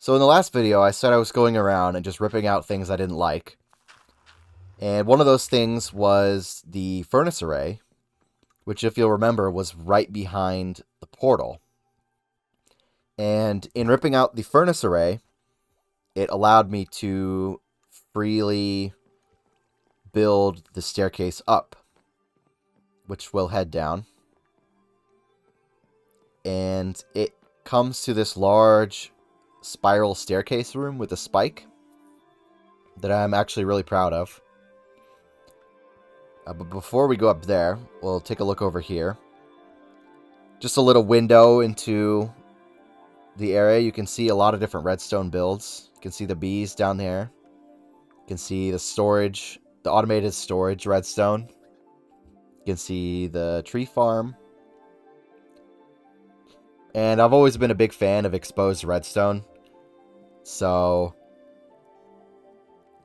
So in the last video, I said I was going around and just ripping out things I didn't like. And one of those things was the furnace array, which, if you'll remember, was right behind the portal. And in ripping out the furnace array, it allowed me to freely build the staircase up, which we'll head down. And it comes to this large spiral staircase room with a spike that I'm actually really proud of. But before we go up there, we'll take a look over here. Just a little window into the area. You can see a lot of different redstone builds. You can see the bees down there. You can see the storage, the automated storage redstone. You can see the tree farm. And I've always been a big fan of exposed redstone. So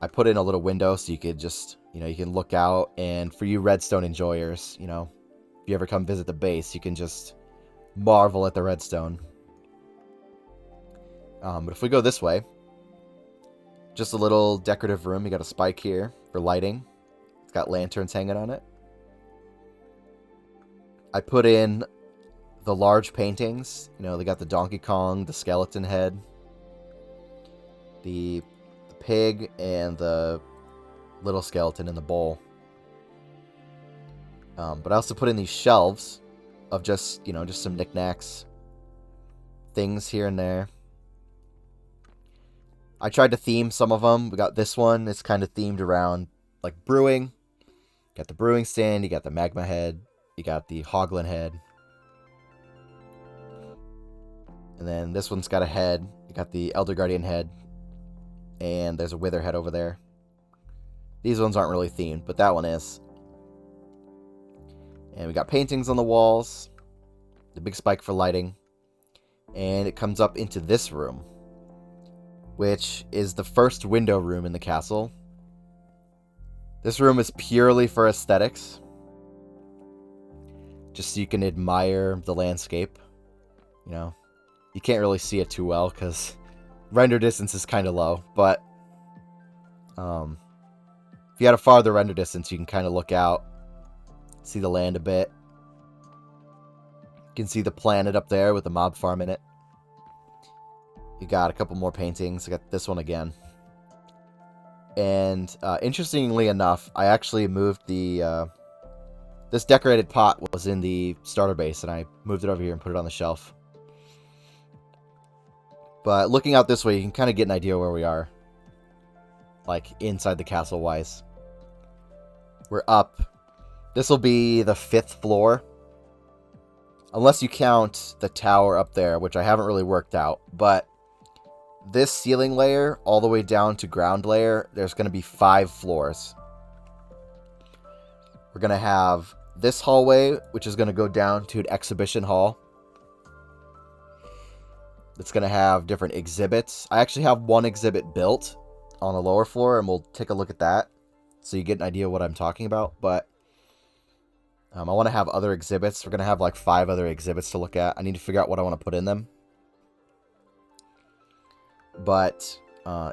I put in a little window so you could just, you can look out. And for you redstone enjoyers, if you ever come visit the base, you can just marvel at the redstone. But if we go this way, just a little decorative room. You got a spike here for lighting. It's got lanterns hanging on it. I put in the large paintings. They got the Donkey Kong, the skeleton head, the pig, and the little skeleton in the bowl. But I also put in these shelves of just some knickknacks, things here and there. I tried to theme some of them. We got this one. It's kind of themed around like brewing. You got the brewing stand. You got the magma head. You got the hoglin head. And then this one's got a head. You got the Elder Guardian head. And there's a wither head over there. These ones aren't really themed, but that one is. And we got paintings on the walls. The big spike for lighting. And it comes up into this room, which is the first window room in the castle. This room is purely for aesthetics. Just so you can admire the landscape. You can't really see it too well because render distance is kind of low. But if you had a farther render distance, you can kind of look out, see the land a bit. You can see the planet up there with the mob farm in it. You got a couple more paintings. I got this one again. And interestingly enough, I actually moved the... this decorated pot was in the starter base, and I moved it over here and put it on the shelf. But looking out this way, you can kind of get an idea where we are. Like, inside the castle-wise. We're up. This will be the 5th floor. Unless you count the tower up there, which I haven't really worked out. But this ceiling layer, all the way down to ground layer, there's going to be 5 floors. We're going to have this hallway, which is going to go down to an exhibition hall. It's going to have different exhibits. I actually have one exhibit built on the lower floor, and we'll take a look at that so you get an idea of what I'm talking about. But I want to have other exhibits. We're going to have like 5 other exhibits to look at. I need to figure out what I want to put in them. But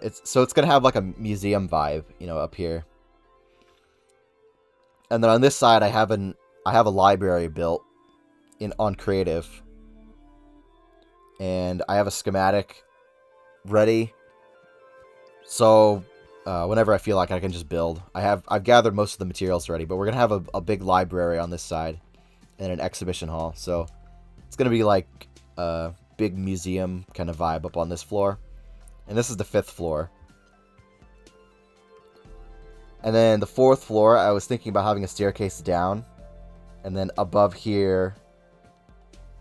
it's going to have like a museum vibe, up here. And then on this side, I have a library built on creative. And I have a schematic ready. So whenever I feel like I can just build. I've gathered most of the materials already, but we're gonna have a big library on this side and an exhibition hall. So it's gonna be like a big museum kind of vibe up on this floor. And this is the 5th floor. And then the 4th floor, I was thinking about having a staircase down. And then above here,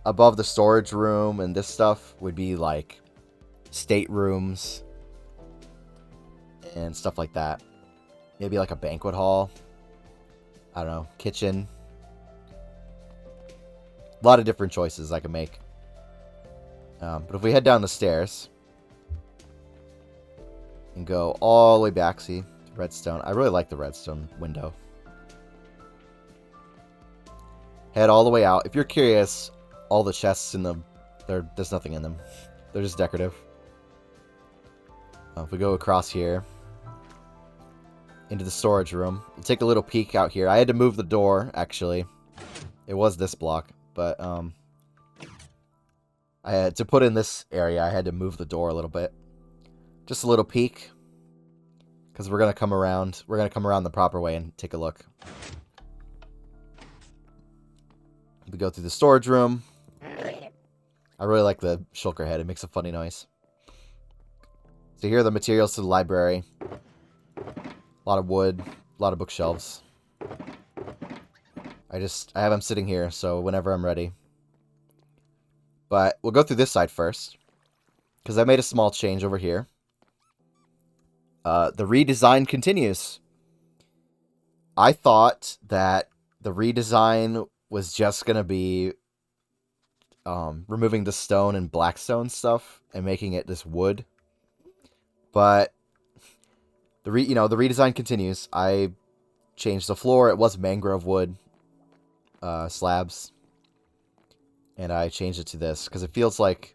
above the storage room and this stuff, would be like staterooms and stuff like that. Maybe like a banquet hall. I don't know, kitchen. A lot of different choices I could make. But if we head down the stairs and go all the way back, see, redstone. I really like the redstone window. Head all the way out. If you're curious, all the chests in there's nothing in them. They're just decorative. If we go across here into the storage room, we'll take a little peek out here. I had to move the door, actually. It was this block, but I had to put in this area. I had to move the door a little bit. Just a little peek, because we're gonna come around. We're gonna come around the proper way and take a look. We go through the storage room. I really like the shulker head. It makes a funny noise. So here are the materials to the library. A lot of wood, a lot of bookshelves. I have them sitting here, so whenever I'm ready. But we'll go through this side first, because I made a small change over here. The redesign continues. I thought that the redesign was just going to be removing the stone and blackstone stuff and making it this wood. But the redesign continues. I changed the floor. It was mangrove wood slabs. And I changed it to this because it feels like,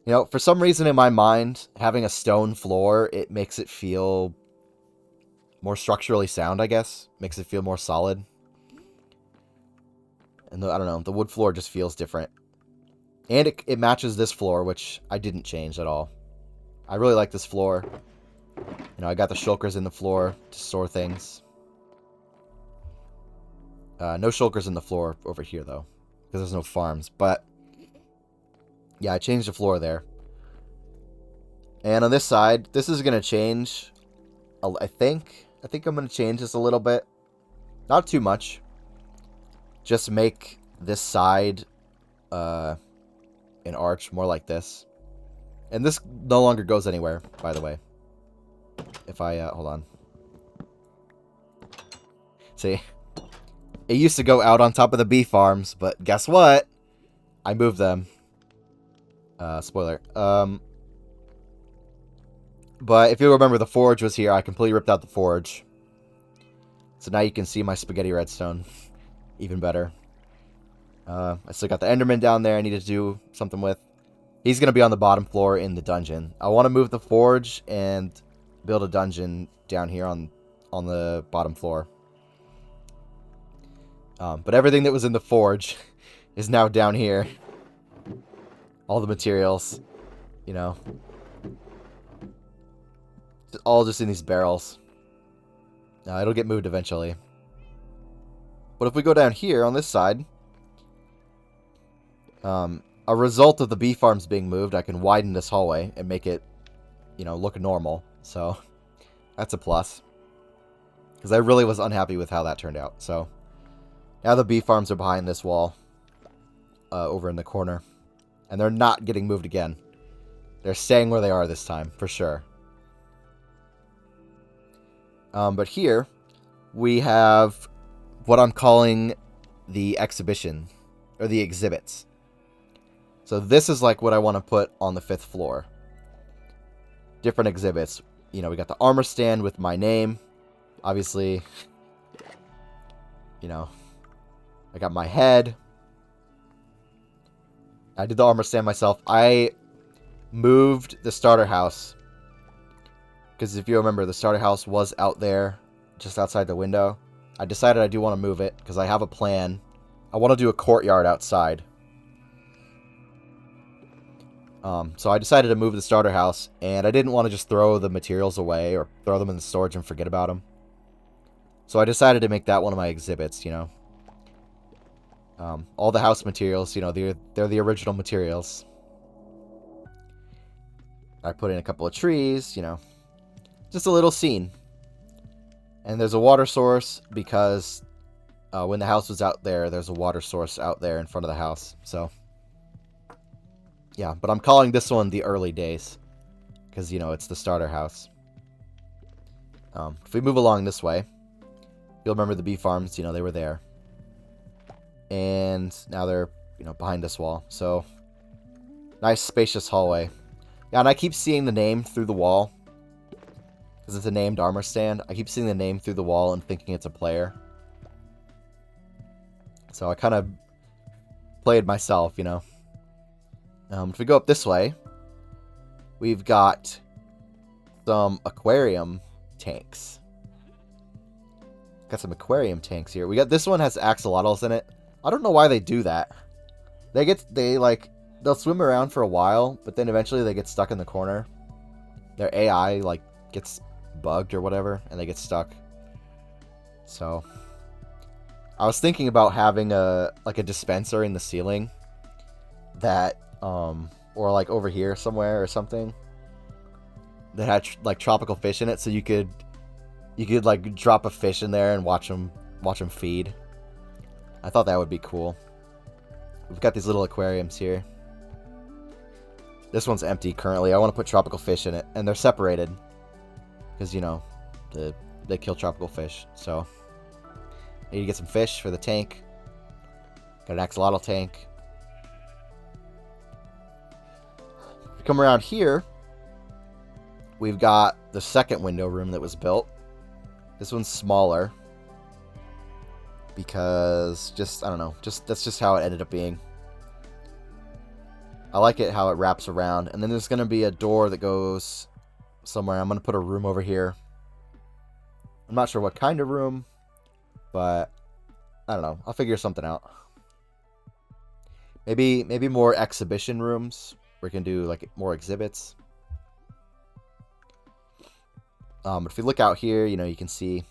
for some reason in my mind, having a stone floor, it makes it feel more structurally sound, I guess. Makes it feel more solid. And I don't know, the wood floor just feels different. And it matches this floor, which I didn't change at all. I really like this floor. I got the shulkers in the floor to store things. No shulkers in the floor over here, though, because there's no farms. But yeah, I changed the floor there. And on this side, this is going to change, I think I'm going to change this a little bit. Not too much. Just make this side an arch, more like this. And this no longer goes anywhere, by the way. If I, hold on. See? It used to go out on top of the bee farms, but guess what? I moved them. Spoiler. But if you remember, the forge was here. I completely ripped out the forge. So now you can see my spaghetti redstone. Even better. I still got the Enderman down there I need to do something with. He's going to be on the bottom floor in the dungeon. I want to move the forge and build a dungeon down here on the bottom floor. But everything that was in the forge is now down here. All the materials, all just in these barrels. It'll get moved eventually. But if we go down here on this side, a result of the bee farms being moved, I can widen this hallway and make it, look normal. So that's a plus. Because I really was unhappy with how that turned out. So now the bee farms are behind this wall over in the corner. And they're not getting moved again. They're staying where they are this time, for sure. But here, we have what I'm calling the exhibition, or the exhibits. So this is like what I want to put on the 5th floor. Different exhibits. We got the armor stand with my name. Obviously, I got my head. I did the armor stand myself. I moved the starter house. Because if you remember, the starter house was out there, just outside the window. I decided I do want to move it, because I have a plan. I want to do a courtyard outside. So I decided to move the starter house, and I didn't want to just throw the materials away, or throw them in the storage and forget about them. So I decided to make that one of my exhibits, all the house materials, they're the original materials. I put in a couple of trees, just a little scene. And there's a water source because when the house was out there, there's a water source out there in front of the house. So, yeah, but I'm calling this one the early days because, it's the starter house. If we move along this way, you'll remember the bee farms, they were there. And now they're, behind this wall. So, nice spacious hallway. Yeah, and I keep seeing the name through the wall. Because it's a named armor stand. I keep seeing the name through the wall and thinking it's a player. So I kind of played myself, If we go up this way, we've got some aquarium tanks. Got some aquarium tanks here. This one has axolotls in it. I don't know why they do that. They'll swim around for a while, but then eventually they get stuck in the corner. Their AI gets bugged or whatever, and they get stuck. So I was thinking about having a dispenser in the ceiling that or over here somewhere or something that had tropical fish in it, so you could drop a fish in there and watch them feed. I thought that would be cool. We've got these little aquariums here. This one's empty currently. I want to put tropical fish in it, and they're separated because they kill tropical fish. So I need to get some fish for the tank. Got an axolotl tank. If we come around here, we've got the second window room that was built. This one's smaller because I don't know, that's just how it ended up being. I like it how it wraps around, and then there's going to be a door that goes somewhere. I'm going to put a room over here. I'm not sure what kind of room, but I don't know. I'll figure something out. Maybe more exhibition rooms where we can do more exhibits. But if you look out here, you can see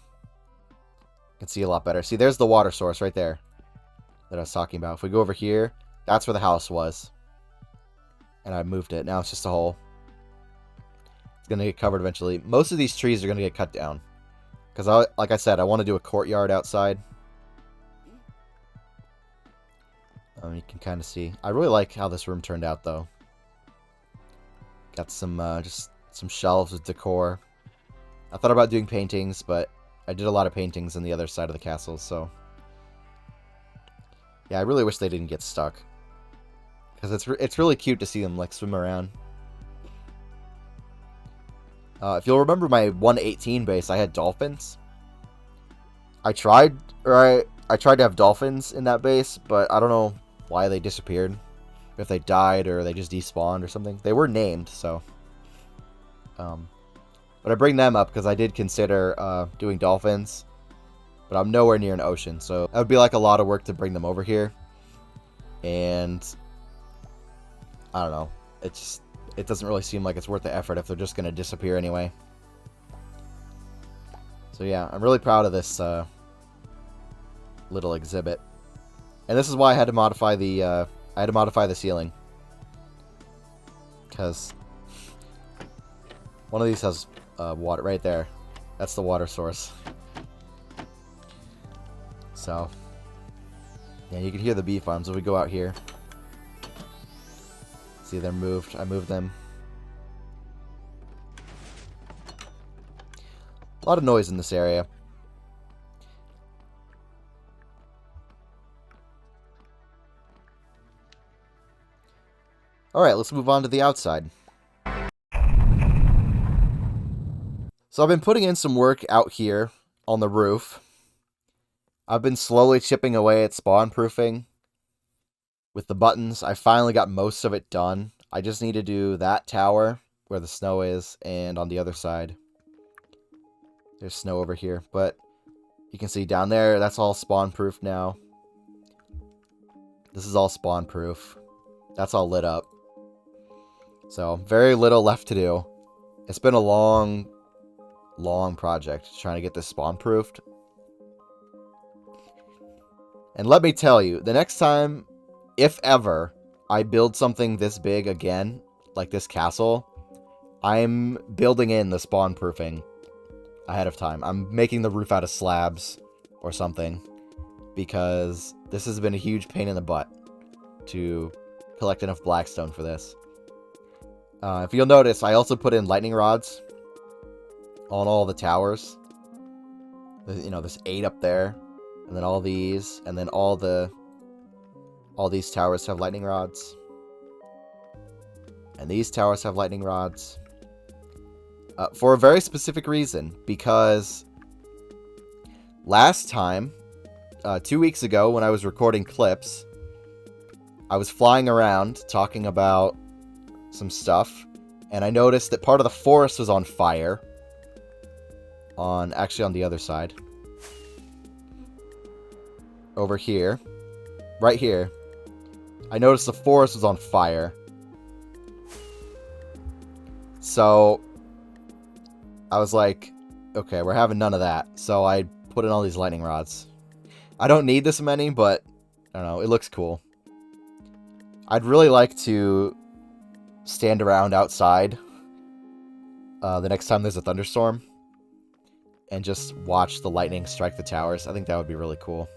a lot better. See, there's the water source right there that I was talking about. If we go over here, that's where the house was. And I moved it. Now it's just a hole. It's going to get covered eventually. Most of these trees are going to get cut down. Because, like I said, I want to do a courtyard outside. You can kind of see. I really like how this room turned out, though. Got some, just some shelves with decor. I thought about doing paintings, but I did a lot of paintings on the other side of the castle, so... Yeah, I really wish they didn't get stuck. Because it's really cute to see them, swim around. If you'll remember my 118 base, I had dolphins. I tried to have dolphins in that base, but I don't know why they disappeared. If they died or they just despawned or something. They were named, so... But I bring them up because I did consider doing dolphins. But I'm nowhere near an ocean, so that would be a lot of work to bring them over here. And... I don't know. It doesn't really seem like it's worth the effort if they're just going to disappear anyway. So yeah, I'm really proud of this little exhibit. And this is why I had to modify the ceiling. Because one of these has water right there. That's the water source. So yeah, you can hear the bee farms if we go out here. See, they're moved. I moved them. A lot of noise in this area. Alright, let's move on to the outside. So I've been putting in some work out here on the roof. I've been slowly chipping away at spawn proofing. With the buttons, I finally got most of it done. I just need to do that tower where the snow is, and on the other side. There's snow over here, but you can see down there, that's all spawn-proof now. This is all spawn-proof. That's all lit up. So, very little left to do. It's been a long project trying to get this spawn-proofed. And let me tell you, the next time... if ever I build something this big again, like this castle, I'm building in the spawn proofing ahead of time. I'm making the roof out of slabs or something, because this has been a huge pain in the butt to collect enough blackstone for this. If you'll notice, I also put in lightning rods on all the towers. There's 8 up there, and then all these, and then all these towers have lightning rods. And these towers have lightning rods. For a very specific reason. Because last time, 2 weeks ago, when I was recording clips, I was flying around talking about some stuff. And I noticed that part of the forest was on fire. Actually on the other side. Over here. Right here. I noticed the forest was on fire. So I was like, okay, we're having none of that. So I put in all these lightning rods. I don't need this many, but I don't know, it looks cool. I'd really like to stand around outside the next time there's a thunderstorm and just watch the lightning strike the towers. I think that would be really cool.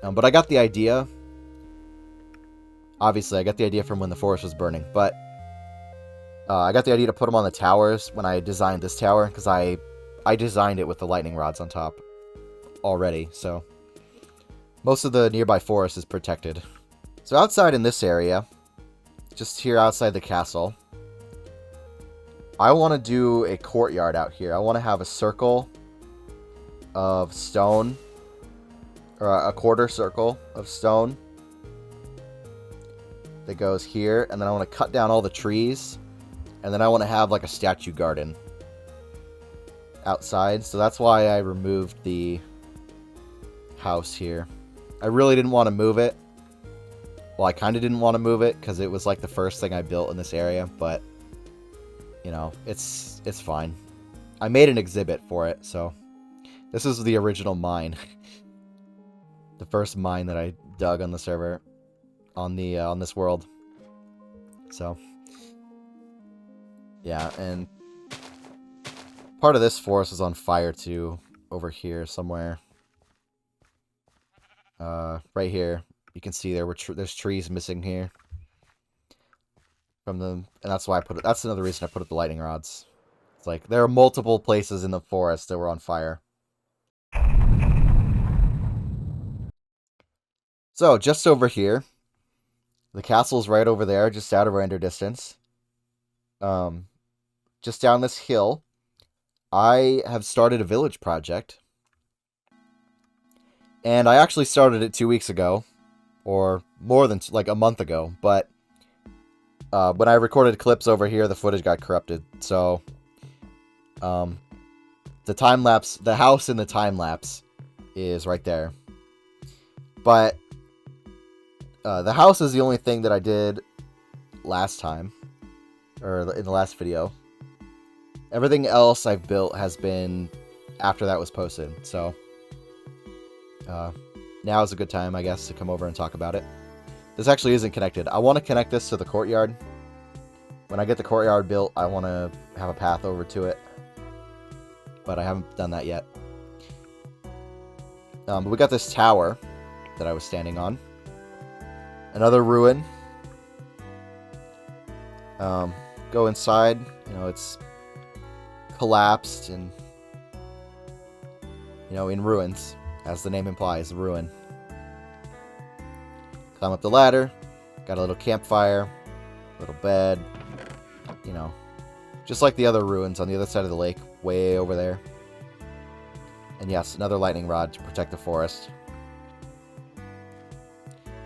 But I got the idea. Obviously, I got the idea from when the forest was burning, but I got the idea to put them on the towers when I designed this tower, because I designed it with the lightning rods on top already, so most of the nearby forest is protected. So outside in this area, just here outside the castle, I want to do a courtyard out here. I want to have a circle of stone, or a quarter circle of stone that goes here, and then I want to cut down all the trees, and then I want to have like a statue garden outside. So that's why I removed the house here. I really didn't want to move it. Well, I kind of didn't want to move it because it was like the first thing I built in this area, but you know, it's fine. I made an exhibit for it, so this is the original mine. The first mine that I dug on the server on this world. So yeah, and part of this forest is on fire too, over here somewhere. Right here, you can see there's trees missing here from and that's why I put it. That's another reason I put up the lightning rods. It's like there are multiple places in the forest that were on fire. So just over here, the castle's right over there, just out of render distance. Just down this hill, I have started a village project. And I actually started it 2 weeks ago, or more than like a month ago, but when I recorded clips over here, the footage got corrupted. So the time-lapse, the house in the time-lapse is right there. But the house is the only thing that I did last time, or in the last video. Everything else I've built has been after that was posted, so now is a good time, I guess, to come over and talk about it. This actually isn't connected. I want to connect this to the courtyard. When I get the courtyard built, I want to have a path over to it, but I haven't done that yet. But we got this tower that I was standing on. Another ruin. Go inside. You know, it's collapsed and, you know, in ruins, as the name implies, ruin. Climb up the ladder. Got a little campfire, little bed. You know, just like the other ruins on the other side of the lake, way over there. And yes, another lightning rod to protect the forest.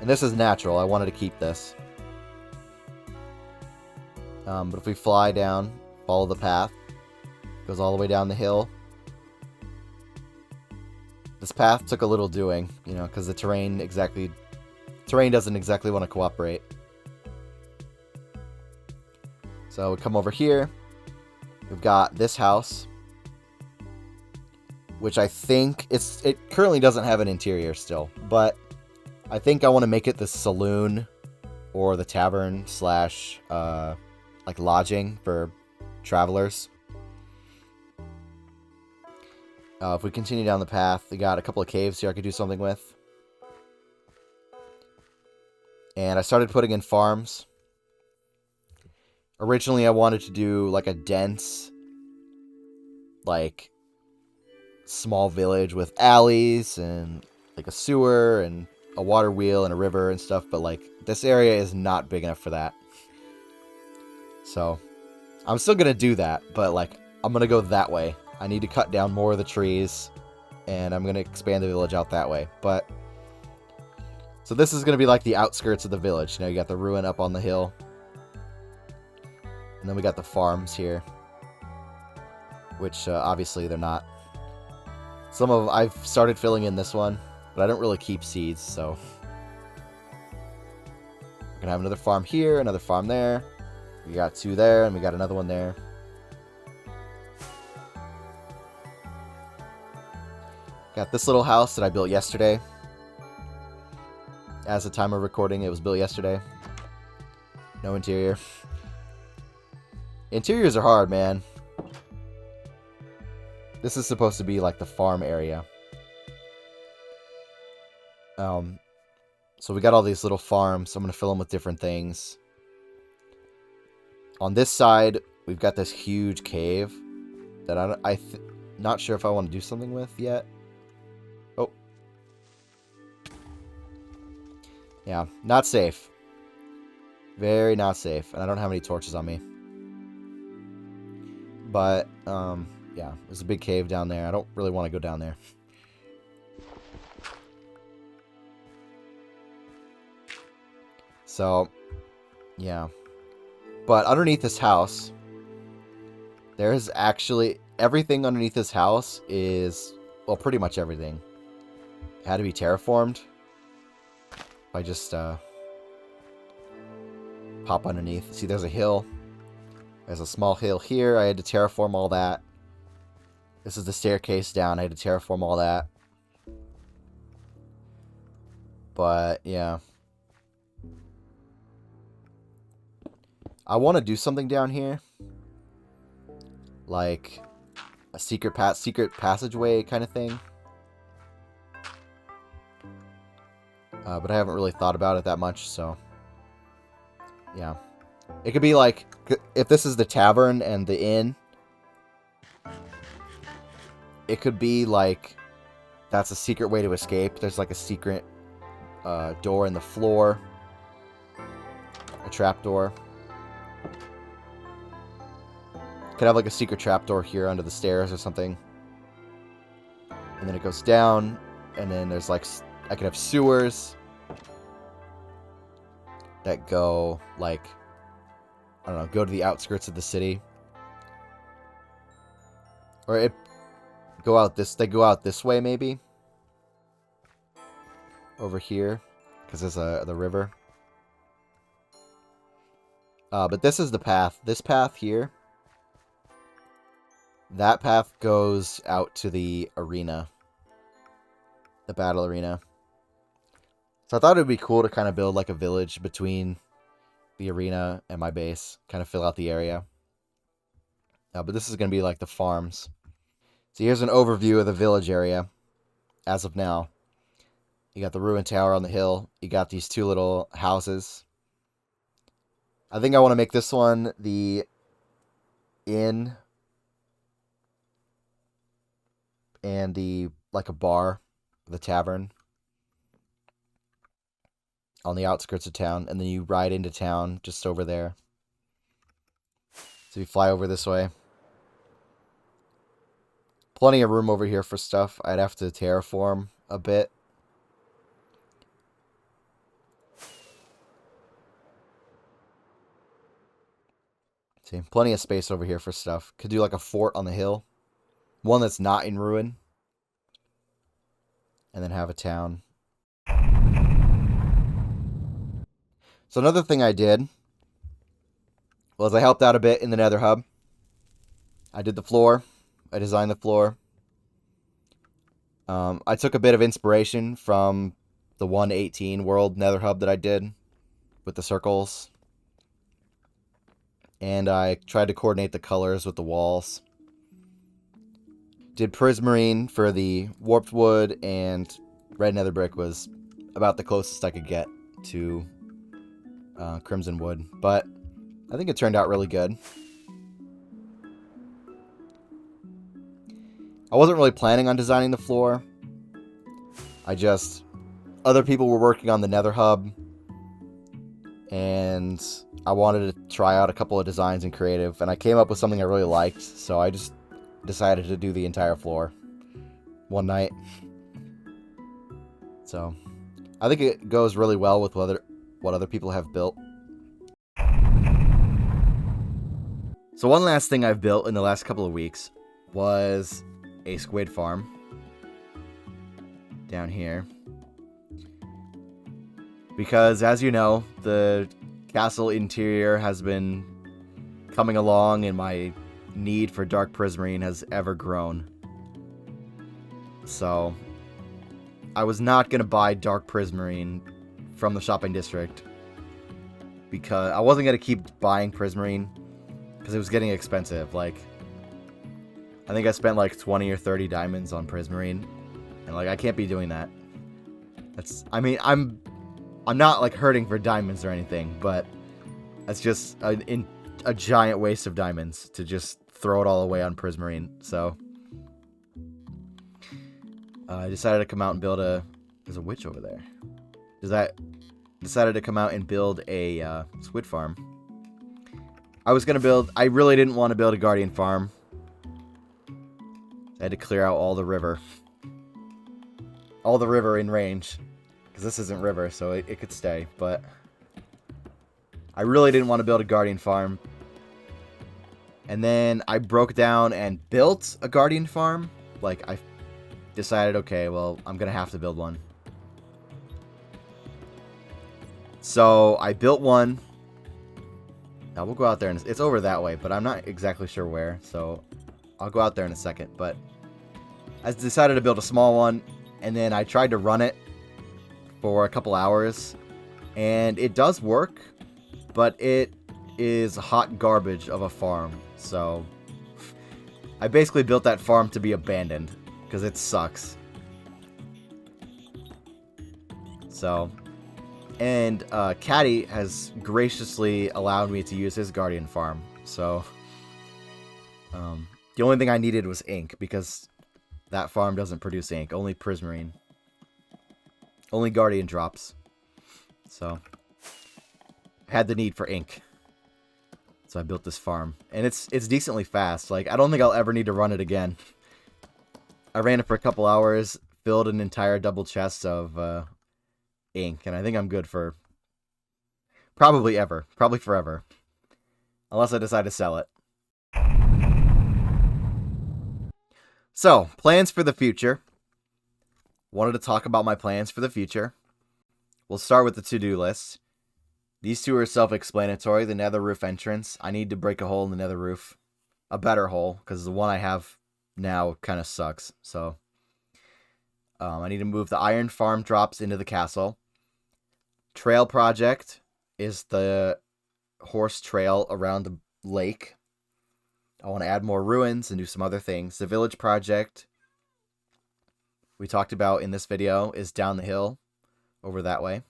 And this is natural. I wanted to keep this. But if we fly down, follow the path, goes all the way down the hill. This path took a little doing, you know, because the terrain doesn't exactly want to cooperate. So we come over here. We've got this house, which I think it currently doesn't have an interior still, but I think I want to make it the saloon or the tavern slash like lodging for travelers. If we continue down the path, we got a couple of caves here I could do something with. And I started putting in farms. Originally, I wanted to do like a dense, like, small village with alleys and like a sewer and a water wheel and a river and stuff, but like this area is not big enough for that. So I'm still gonna do that, but like I'm gonna go that way. I need to cut down more of the trees and I'm gonna expand the village out that way. But so this is gonna be like the outskirts of the village. You know, you got the ruin up on the hill. And then we got the farms here, which obviously they're not. Some of I've started filling in this one, but I don't really keep seeds, so we're gonna have another farm here, another farm there. We got 2 there, and we got another one there. Got this little house that I built yesterday. As the time of recording, it was built yesterday. No interior. Interiors are hard, man. This is supposed to be like the farm area. So we got all these little farms. I'm going to fill them with different things. On this side, we've got this huge cave that I'm not sure if I want to do something with yet. Oh. Yeah, not safe. Very not safe. And I don't have any torches on me. But, yeah, there's a big cave down there. I don't really want to go down there. So, yeah. But underneath this house, there's actually... Everything underneath this house is... Well, pretty much everything. It had to be terraformed. I just, pop underneath. See, there's a hill. There's a small hill here. I had to terraform all that. This is the staircase down. I had to terraform all that. But, yeah. I want to do something down here. Like a secret passageway kind of thing. But I haven't really thought about it that much, so... Yeah. It could be like... If this is the tavern and the inn... It could be like... That's a secret way to escape. There's like a secret door in the floor. A trapdoor. Could have like a secret trapdoor here under the stairs or something. And then it goes down. And then there's like... I could have sewers. That go like... I don't know, go to the outskirts of the city. Or it... Go out this... They go out this way maybe. Over here. Because there's the river. But this is the path. This path here. That path goes out to the arena. The battle arena. So I thought it would be cool to kind of build like a village between the arena and my base. Kind of fill out the area. But this is going to be like the farms. So here's an overview of the village area. As of now. You got the ruined tower on the hill. You got these 2 little houses. I think I want to make this one the inn. And the, like a bar. The tavern. On the outskirts of town. And then you ride into town just over there. So you fly over this way. Plenty of room over here for stuff. I'd have to terraform a bit. See, plenty of space over here for stuff. Could do like a fort on the hill. One that's not in ruin. And then have a town. So another thing I did was I helped out a bit in the Nether Hub. I did the floor. I designed the floor. I took a bit of inspiration from the 1.18 World Nether Hub that I did with the circles. And I tried to coordinate the colors with the walls. Did prismarine for the warped wood, and red nether brick was about the closest I could get to crimson wood. But I think it turned out really good. I wasn't really planning on designing the floor. Other people were working on the nether hub. And I wanted to try out a couple of designs in creative. And I came up with something I really liked. So I just decided to do the entire floor. One night. So I think it goes really well with what other people have built. So one last thing I've built in the last couple of weeks was a squid farm down here. Because, as you know, the castle interior has been coming along and my need for dark prismarine has ever grown. So, I was not going to buy dark prismarine from the shopping district because I wasn't going to keep buying prismarine because it was getting expensive. Like, I think I spent like 20 or 30 diamonds on prismarine, and like I can't be doing that. I mean, I'm not like hurting for diamonds or anything, but it's just a giant waste of diamonds to just throw it all away on prismarine. So I decided to come out and build there's a witch over there. Decided to come out and build a squid farm. I really didn't want to build a guardian farm. I had to clear out all the river. All the river in range. Because this isn't river, so it could stay. But I really didn't want to build a guardian farm. And then I broke down and built a guardian farm. Like, I decided, okay, well, I'm going to have to build one. So I built one. Now we'll go out there, and it's over that way, but I'm not exactly sure where, so I'll go out there in a second. But I decided to build a small one, and then I tried to run it for a couple hours, and it does work, but it is hot garbage of a farm. So I basically built that farm to be abandoned because it sucks. So, and Caddy has graciously allowed me to use his guardian farm. So the only thing I needed was ink, because that farm doesn't produce ink, only prismarine. Only guardian drops. So I had the need for ink. So I built this farm. And it's decently fast. Like, I don't think I'll ever need to run it again. I ran it for a couple hours, filled an entire double chest of ink, and I think I'm good for probably forever. Unless I decide to sell it. So, plans for the future. Wanted to talk about my plans for the future. We'll start with the to-do list. These two are self-explanatory. The nether roof entrance. I need to break a hole in the nether roof. A better hole, because the one I have now kind of sucks. So, I need to move the iron farm drops into the castle. Trail project is the horse trail around the lake. I want to add more ruins and do some other things. The village project we talked about in this video is down the hill over that way.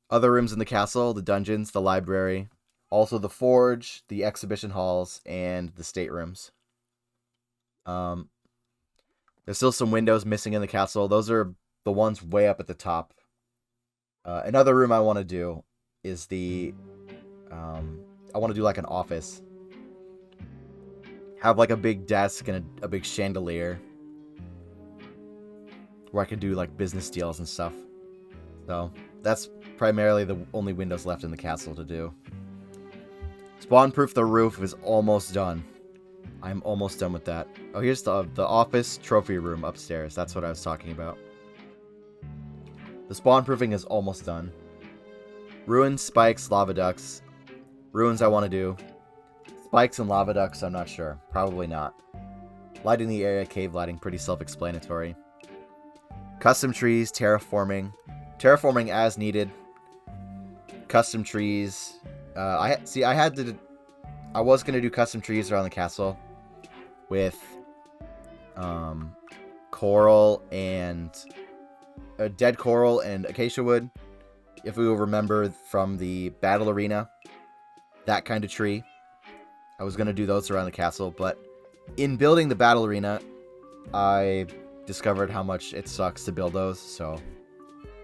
Other rooms in the castle, the dungeons, the library, also the forge, the exhibition halls, and the staterooms. There's still some windows missing in the castle. Those are the ones way up at the top. Another room I want to do is I want to do like an office. Have like a big desk and a big chandelier where I can do like business deals and stuff. So that's primarily the only windows left in the castle to do. Spawn-proof the roof is almost done. I'm almost done with that. Oh, here's the office trophy room upstairs. That's what I was talking about. The spawn-proofing is almost done. Ruins, spikes, lava ducts. Ruins I want to do. Spikes and lava ducts, I'm not sure. Probably not. Lighting the area, cave lighting, pretty self-explanatory. Custom trees, terraforming. Terraforming as needed. Custom trees. I was going to do custom trees around the castle with coral and dead coral and acacia wood. If we will remember from the battle arena, that kind of tree. I was going to do those around the castle, but in building the battle arena, I discovered how much it sucks to build those, so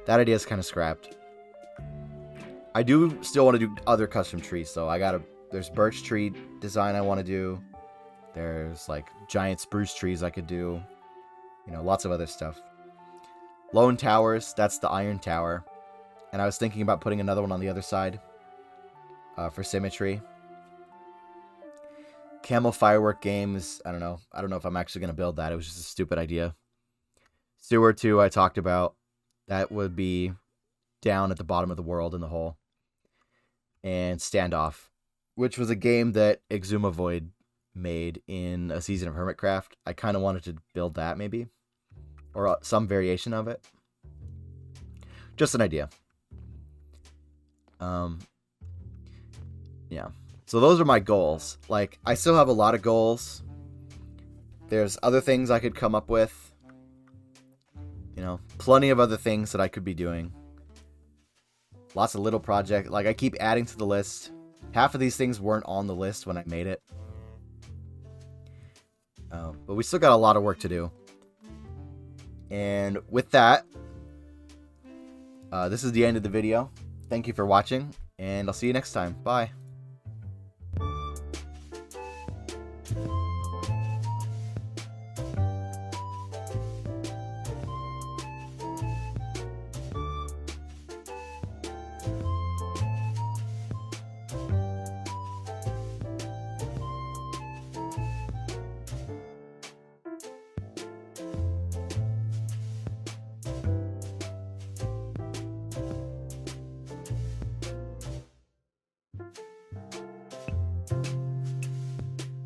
that idea is kind of scrapped. I do still want to do other custom trees, so there's birch tree design I want to do. There's like giant spruce trees I could do. Lots of other stuff. Lone towers, that's the iron tower. And I was thinking about putting another one on the other side for symmetry. Camel Firework Games, I don't know. I don't know if I'm actually going to build that. It was just a stupid idea. Sewer 2, I talked about. That would be down at the bottom of the world in the hole. And Standoff, which was a game that Exuma Void made in a season of Hermitcraft. I kind of wanted to build that, maybe. Or some variation of it. Just an idea. Yeah. So those are my goals. Like, I still have a lot of goals. There's other things I could come up with. You know, plenty of other things that I could be doing. Lots of little projects. Like, I keep adding to the list. Half of these things weren't on the list when I made it. But we still got a lot of work to do. And with that, this is the end of the video. Thank you for watching, and I'll see you next time. Bye.